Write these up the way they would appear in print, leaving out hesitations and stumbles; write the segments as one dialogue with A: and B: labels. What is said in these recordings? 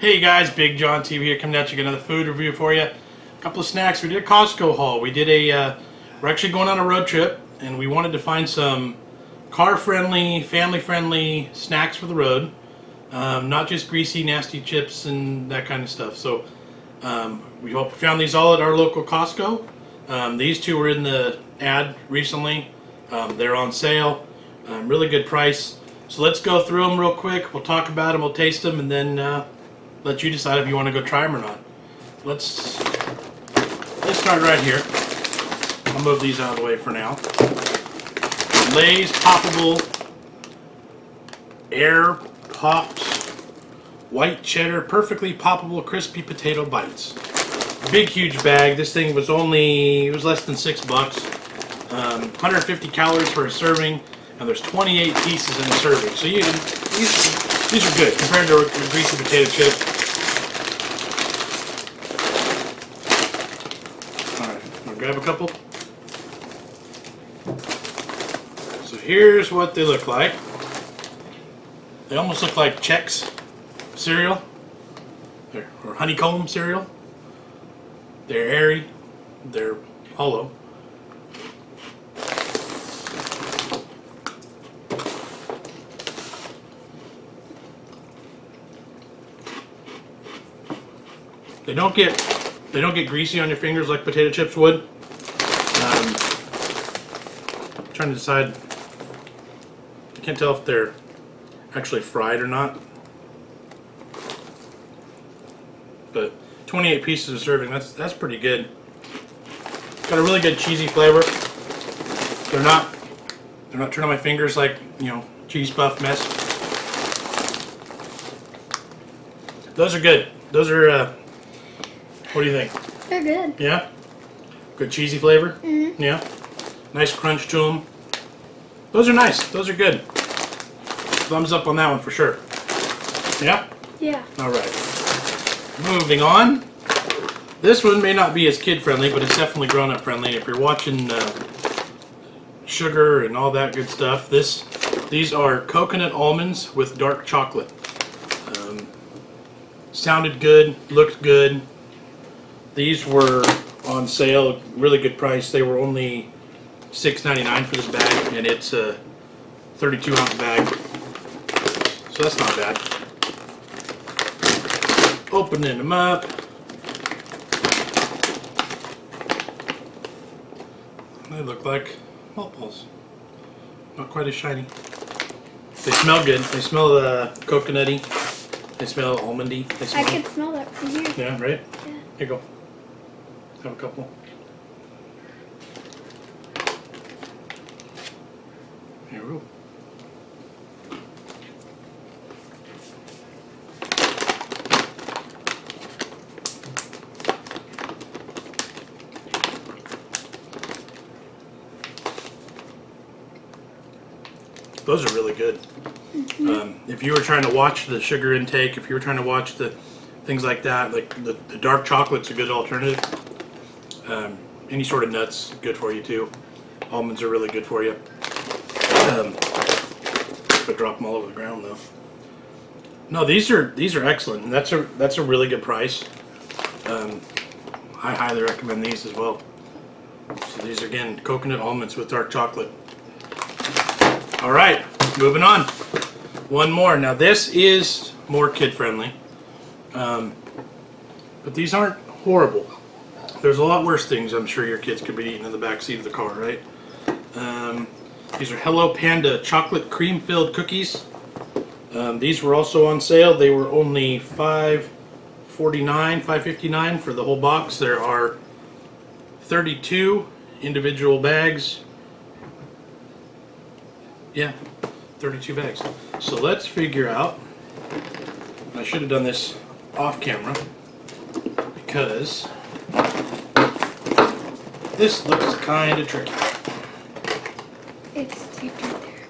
A: Hey guys, Big John TV here, coming at you with another food review for you. A couple of snacks. We did a Costco haul. We did we're actually going on a road trip, and we wanted to find some car-friendly, family-friendly snacks for the road. Not just greasy, nasty chips and that kind of stuff. So we found these all at our local Costco. These two were in the ad recently. They're on sale. Really good price. So let's go through them real quick. We'll talk about them, we'll taste them, and then let you decide if you want to go try them or not. Let's start right here. I'll move these out of the way for now. Lay's poppable air popped white cheddar perfectly poppable crispy potato bites. Big huge bag. This thing was less than $6. 150 calories for a serving, and there's 28 pieces in a serving. So these are good compared to a greasy potato chip. Alright, I'll grab a couple. So here's what they look like. They almost look like Chex cereal, or honeycomb cereal. They're airy, they're hollow. They don't get greasy on your fingers like potato chips would. I'm trying to decide. I can't tell if they're actually fried or not. But 28 pieces of serving, that's pretty good. Got a really good cheesy flavor. They're not turning my fingers like, cheese puff mess. Those are good. Those are what do you think?
B: They're good.
A: Yeah? Good cheesy flavor?
B: Mm-hmm.
A: Yeah? Nice crunch to them. Those are nice. Those are good. Thumbs up on that one for sure. Yeah?
B: Yeah.
A: Alright. Moving on. This one may not be as kid friendly, but it's definitely grown up friendly. If you're watching sugar and all that good stuff, these are coconut almonds with dark chocolate. Sounded good, looked good. These were on sale, really good price. They were only $6.99 for this bag, and it's a 32-ounce bag, so that's not bad. Opening them up. They look like maltballs. Not quite as shiny. They smell good. They smell coconutty. They smell almondy.
B: I can smell that from here.
A: Yeah, right?
B: Yeah.
A: Here you go. Have a couple. Here we go. Those are really good. Mm-hmm. If you were trying to watch the sugar intake, if you were trying to watch the things like that, like the dark chocolate's a good alternative. Any sort of nuts, good for you too. Almonds are really good for you. But drop them all over the ground though. No, these are excellent. And that's a really good price. I highly recommend these as well. So these are, again, coconut almonds with dark chocolate. All right, moving on. One more. Now this is more kid friendly. But these aren't horrible. There's a lot worse things I'm sure your kids could be eating in the back seat of the car, right? These are Hello Panda chocolate cream-filled cookies. These were also on sale. They were only $5.59 for the whole box. There are 32 individual bags. Yeah, 32 bags. So let's figure out. I should have done this off camera because this looks kind of tricky.
B: It's taped right there.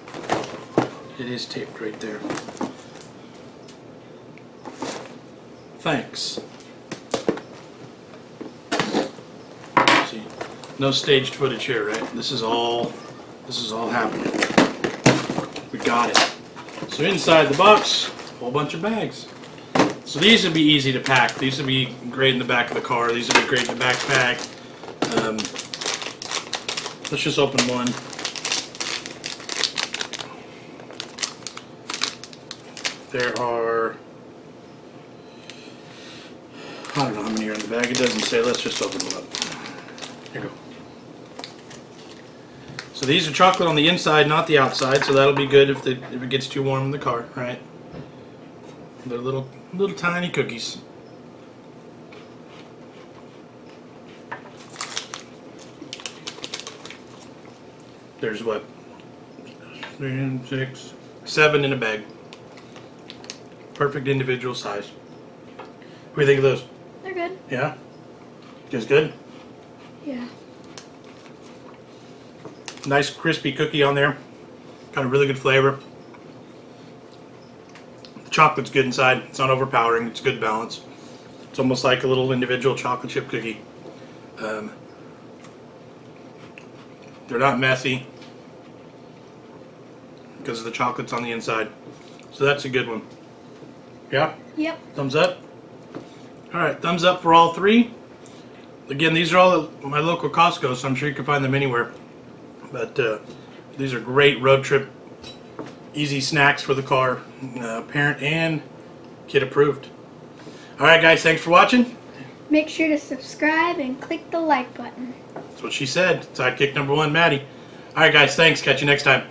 A: It is taped right there. Thanks. See, no staged footage here, right? This is all happening. We got it. So inside the box, a whole bunch of bags. So these would be easy to pack. These would be great in the back of the car. These would be great in the backpack. Let's just open one. There are, I don't know how many are in the bag. It doesn't say. Let's just open them up. Here you go. So these are chocolate on the inside, not the outside. So that'll be good if it gets too warm in the car, right? They're little tiny cookies. There's what? 3, 6, 7 in a bag. Perfect individual size. What do you think of those?
B: They're good.
A: Yeah? Just good?
B: Yeah.
A: Nice crispy cookie on there. Got a really good flavor. The chocolate's good inside. It's not overpowering. It's a good balance. It's almost like a little individual chocolate chip cookie. They're not messy because of the chocolate's on the inside. So that's a good one. Yeah?
B: Yep.
A: Thumbs up? Alright, thumbs up for all 3. Again, these are all at my local Costco, so I'm sure you can find them anywhere. But these are great road trip, easy snacks for the car. Parent and kid approved. Alright guys, thanks for watching.
B: Make sure to subscribe and click the like button.
A: That's what she said. Sidekick number 1, Maddie. Alright guys, thanks. Catch you next time.